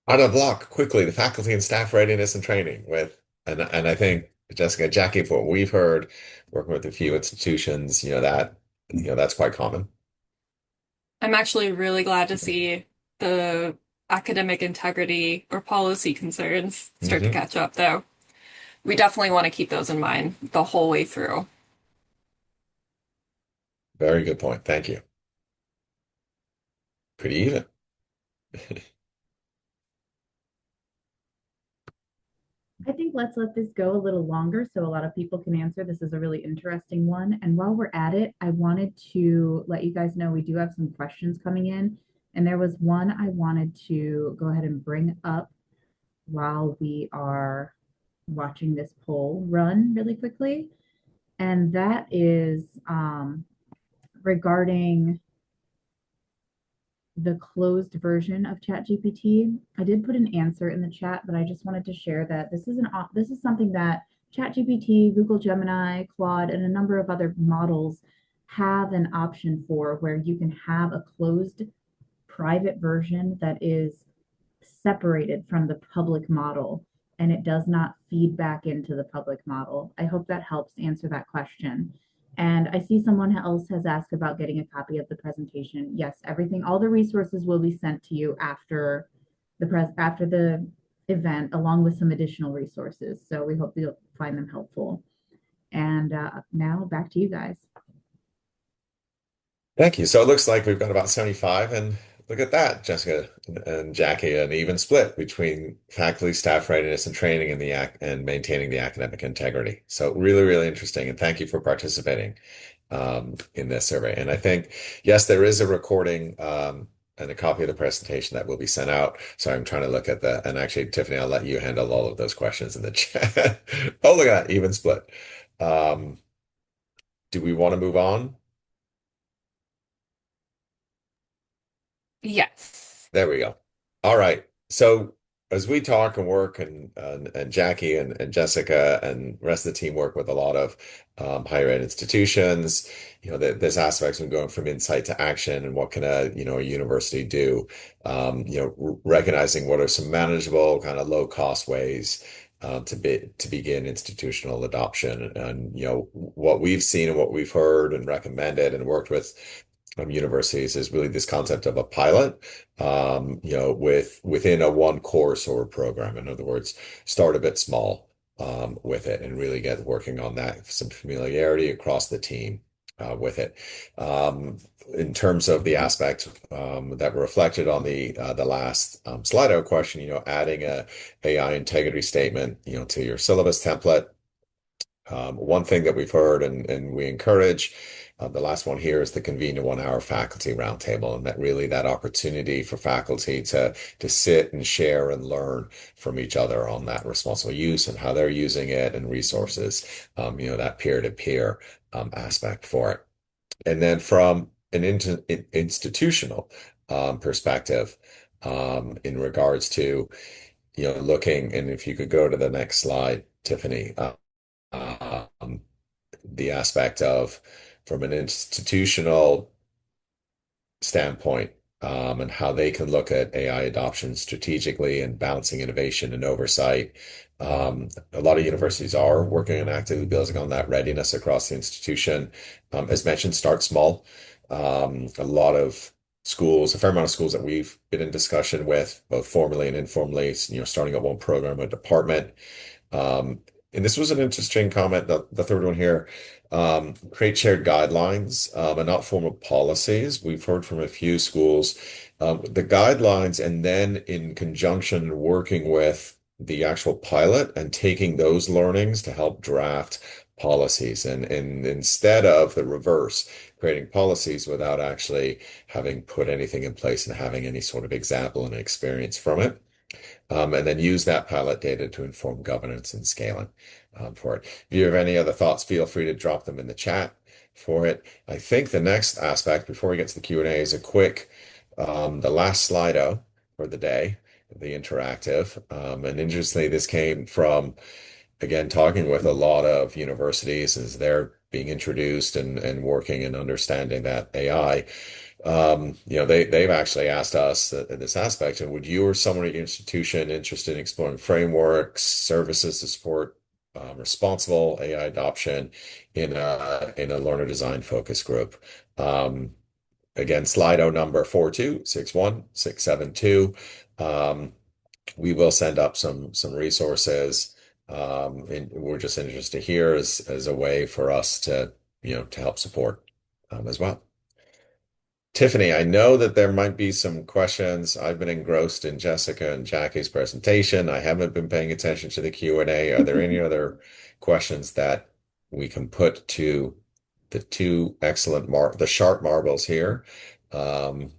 Speaker 2: Out of the block, quickly, the faculty and staff readiness and training with, and I think Jessica, Jackie, for what we've heard, working with a few institutions, that's quite common.
Speaker 4: I'm actually really glad to see the academic integrity or policy concerns start to
Speaker 2: Hmm.
Speaker 4: catch up, though. We definitely want to keep those in mind the whole way through.
Speaker 2: Very good point. Thank you. Pretty even.
Speaker 1: I think let's let this go a little longer so a lot of people can answer. This is a really interesting one. And while we're at it, I wanted to let you guys know we do have some questions coming in. And there was one I wanted to go ahead and bring up while we are watching this poll run really quickly. And that is regarding the closed version of ChatGPT. I did put an answer in the chat, but I just wanted to share that this is something that ChatGPT, Google Gemini, Claude, and a number of other models have an option for where you can have a closed private version that is separated from the public model and it does not feed back into the public model. I hope that helps answer that question. And I see someone else has asked about getting a copy of the presentation. Yes, everything, all the resources will be sent to you after after the event, along with some additional resources. So we hope you'll find them helpful. And now back to you guys.
Speaker 2: Thank you. So it looks like we've got about 75, and look at that, Jessica and Jackie, an even split between faculty, staff readiness and training and and maintaining the academic integrity. So really, really interesting. And thank you for participating in this survey. And I think, yes, there is a recording and a copy of the presentation that will be sent out. So I'm trying to look at that. And actually, Tiffany, I'll let you handle all of those questions in the chat. Oh, look at that, even split. Um, do we want to move on?
Speaker 4: Yes.
Speaker 2: There we go. All right. So as we talk and work and Jackie and Jessica and the rest of the team work with a lot of higher ed institutions, there's aspects of going from insight to action and what can a university do, recognizing what are some manageable kind of low cost ways to begin institutional adoption. And what we've seen and what we've heard and recommended and worked with universities is really this concept of a pilot, within a one course or a program. In other words, start a bit small with it and really get working on that, some familiarity across the team with it. In terms of the aspects that were reflected on the last Slido question, adding a AI integrity statement, to your syllabus template. One thing that we've heard and we encourage, the last one here is the convene a 1 hour faculty roundtable, and that really that opportunity for faculty to sit and share and learn from each other on that responsible use and how they're using it and resources, that peer-to-peer aspect for it. And then from an institutional perspective, in regards to, looking, and if you could go to the next slide, Tiffany, um, the aspect of from an institutional standpoint, and how they can look at AI adoption strategically and balancing innovation and oversight. A lot of universities are working and actively building on that readiness across the institution. As mentioned, start small. A lot of schools, a fair amount of schools that we've been in discussion with, both formally and informally, starting up one program, a department. Um, and this was an interesting comment, the third one here. Create shared guidelines, and not formal policies. We've heard from a few schools, the guidelines, and then in conjunction working with the actual pilot and taking those learnings to help draft policies. And instead of the reverse, creating policies without actually having put anything in place and having any sort of example and experience from it, and then use that pilot data to inform governance and scaling for it. If you have any other thoughts, feel free to drop them in the chat for it. I think the next aspect before we get to the Q&A is a quick, the last Slido for the day, the interactive. And interestingly, this came from, again, talking with a lot of universities as they're being introduced and working and understanding that AI. They've actually asked us in this aspect, and would you or someone at your institution interested in exploring frameworks, services to support responsible AI adoption in a learner design focus group? Again, Slido number 4261672. We will send up some resources. And we're just interested to hear as a way for us to help support as well. Tiffany, I know that there might be some questions. I've been engrossed in Jessica and Jackie's presentation. I haven't been paying attention to the Q&A. Are there any other questions that we can put to the two excellent the sharp marbles here,
Speaker 1: Yeah,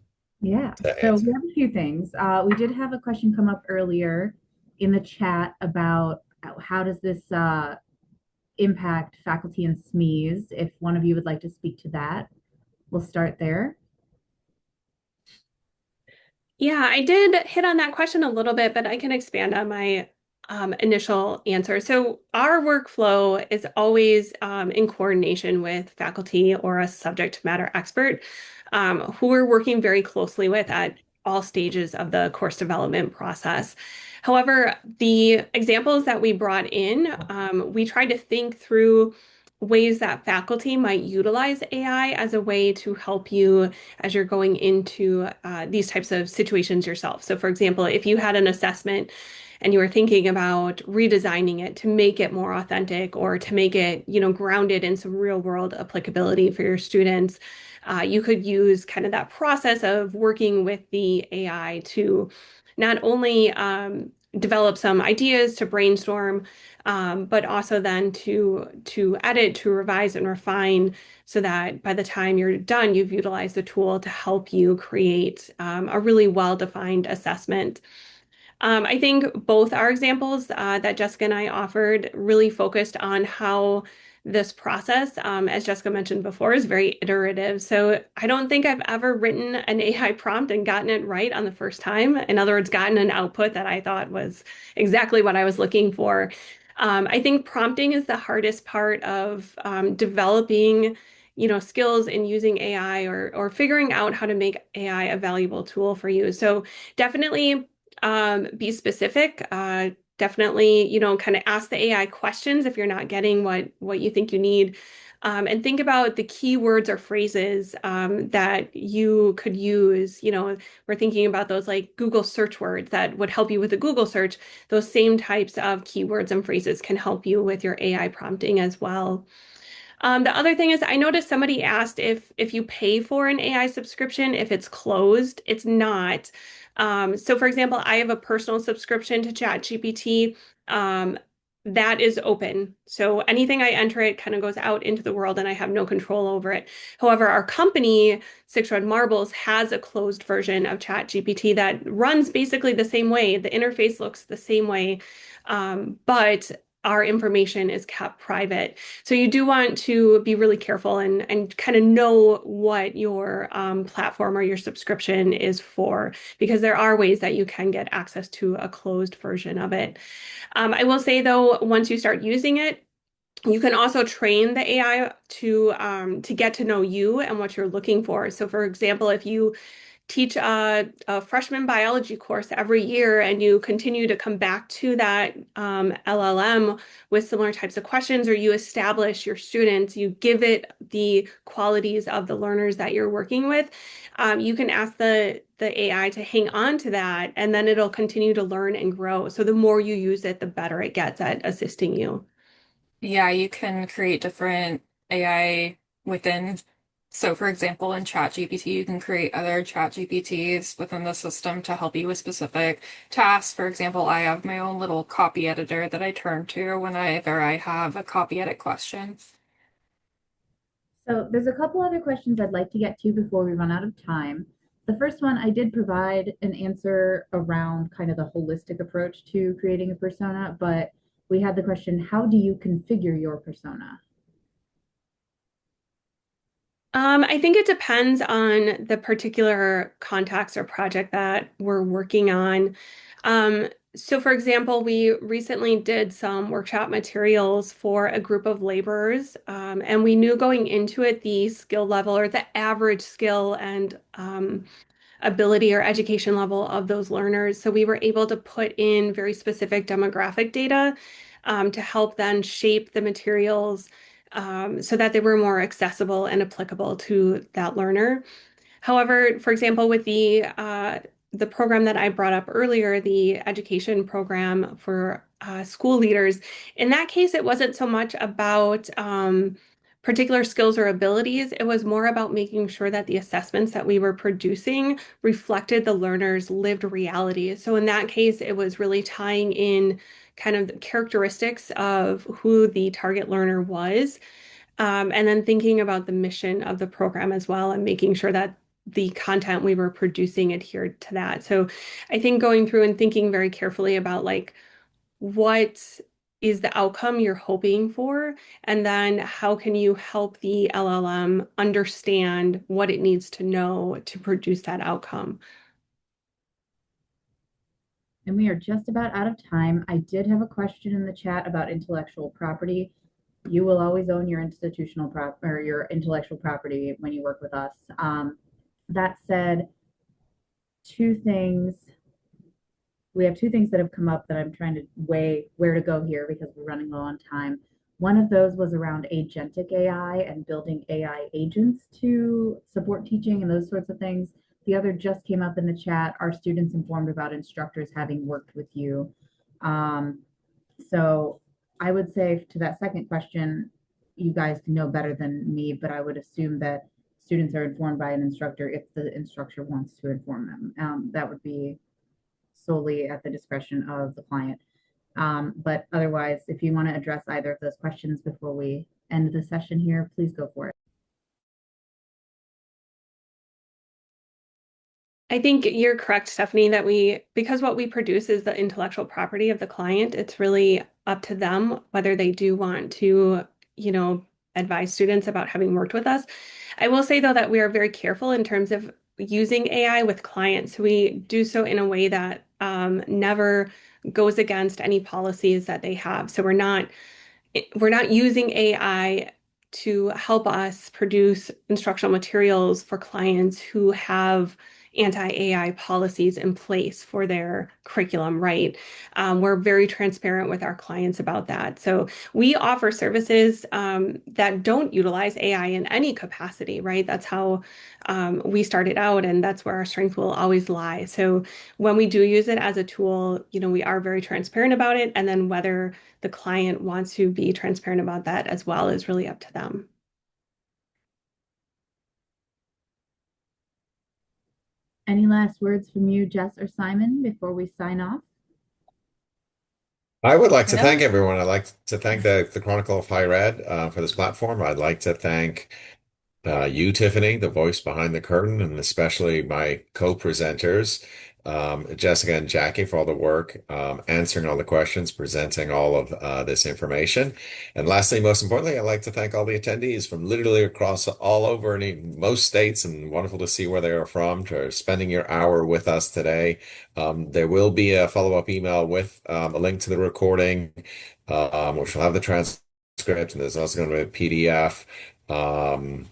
Speaker 2: to
Speaker 1: so we
Speaker 2: answer?
Speaker 1: have a few things. We did have a question come up earlier in the chat about how does this impact faculty and SMEs. If one of you would like to speak to that, we'll start there.
Speaker 3: Yeah, I did hit on that question a little bit, but I can expand on my initial answer. So our workflow is always in coordination with faculty or a subject matter expert, who we're working very closely with at all stages of the course development process. However, the examples that we brought in, we tried to think through ways that faculty might utilize AI as a way to help you as you're going into these types of situations yourself. So, for example, if you had an assessment and you were thinking about redesigning it to make it more authentic or to make it, grounded in some real world applicability for your students, you could use kind of that process of working with the AI to not only develop some ideas to brainstorm, but also then to edit, to revise and refine so that by the time you're done, you've utilized the tool to help you create a really well-defined assessment. I think both our examples that Jessica and I offered really focused on how this process, as Jessica mentioned before, is very iterative. So I don't think I've ever written an AI prompt and gotten it right on the first time. In other words, gotten an output that I thought was exactly what I was looking for. I think prompting is the hardest part of developing, skills in using AI or figuring out how to make AI a valuable tool for you. So definitely be specific. Definitely, kind of ask the AI questions if you're not getting what you think you need. And think about the keywords or phrases that you could use. We're thinking about those like Google search words that would help you with a Google search. Those same types of keywords and phrases can help you with your AI prompting as well. The other thing is, I noticed somebody asked if you pay for an AI subscription, if it's closed. It's not. So, for example, I have a personal subscription to ChatGPT. Um, that is open. So anything I enter, it kind of goes out into the world, and I have no control over it. However, our company, Six Red Marbles, has a closed version of ChatGPT that runs basically the same way. The interface looks the same way, but our information is kept private. So you do want to be really careful and kind of know what your platform or your subscription is for, because there are ways that you can get access to a closed version of it. I will say though, once you start using it, you can also train the AI to get to know you and what you're looking for. So, for example, if you teach a freshman biology course every year and you continue to come back to that LLM with similar types of questions, or you establish your students, you give it the qualities of the learners that you're working with, you can ask the AI to hang on to that, and then it'll continue to learn and grow. So the more you use it, the better it gets at assisting you.
Speaker 4: Yeah, you can create different AI within. So, for example, in ChatGPT, you can create other ChatGPTs within the system to help you with specific tasks. For example, I have my own little copy editor that I turn to whenever I have a copy edit question.
Speaker 1: So there's a couple other questions I'd like to get to before we run out of time. The first one, I did provide an answer around kind of the holistic approach to creating a persona, but we had the question, how do you configure your persona?
Speaker 3: I think it depends on the particular context or project that we're working on. So, for example, we recently did some workshop materials for a group of laborers, and we knew going into it the skill level or the average skill and ability or education level of those learners. So, we were able to put in very specific demographic data to help then shape the materials so that they were more accessible and applicable to that learner. However, for example, with the program that I brought up earlier, the education program for school leaders, in that case, it wasn't so much about particular skills or abilities. It was more about making sure that the assessments that we were producing reflected the learner's lived reality. So in that case, it was really tying in kind of the characteristics of who the target learner was, and then thinking about the mission of the program as well and making sure that the content we were producing adhered to that. So I think going through and thinking very carefully about like what is the outcome you're hoping for, and then how can you help the LLM understand what it needs to know to produce that outcome.
Speaker 1: And we are just about out of time. I did have a question in the chat about intellectual property. You will always own your institutional prop or your intellectual property when you work with us. That said, two things. We have two things that have come up that I'm trying to weigh where to go here because we're running low on time. One of those was around agentic AI and building AI agents to support teaching and those sorts of things. The other just came up in the chat. Are students informed about instructors having worked with you? Um, so I would say to that second question, you guys know better than me, but I would assume that students are informed by an instructor if the instructor wants to inform them. That would be solely at the discretion of the client. But otherwise, if you want to address either of those questions before we end the session here, please go for it.
Speaker 3: I think you're correct, Stephanie, that because what we produce is the intellectual property of the client, it's really up to them whether they do want to advise students about having worked with us. I will say though that we are very careful in terms of using AI with clients. We do so in a way that never goes against any policies that they have. So we're not using AI to help us produce instructional materials for clients who have anti-AI policies in place for their curriculum, right? We're very transparent with our clients about that. So we offer services that don't utilize AI in any capacity, right? That's how we started out, and that's where our strength will always lie. So when we do use it as a tool, we are very transparent about it, and then whether the client wants to be transparent about that as well is really up to them.
Speaker 1: Any last words from you, Jess or Simon, before we sign off?
Speaker 2: I would like to thank
Speaker 4: No,
Speaker 2: everyone. I'd like to thank the Chronicle of Higher Ed for this platform. I'd like to thank you, Tiffany, the voice behind the curtain, and especially my co-presenters, Jessica and Jackie, for all the work, answering all the questions, presenting all of this information. And lastly, most importantly, I'd like to thank all the attendees from literally across all over and in most states, and wonderful to see where they are from, for spending your hour with us today. There will be a follow-up email with a link to the recording, which will have the transcript, and there's also going to be a PDF. Um,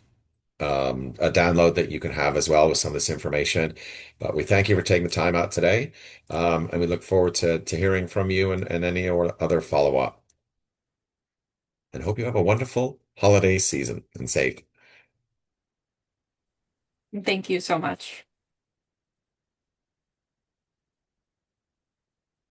Speaker 2: a download that you can have as well with some of this information. But we thank you for taking the time out today. And we look forward to hearing from you and any other follow-up. And hope you have a wonderful holiday season and safe.
Speaker 4: thank you so much.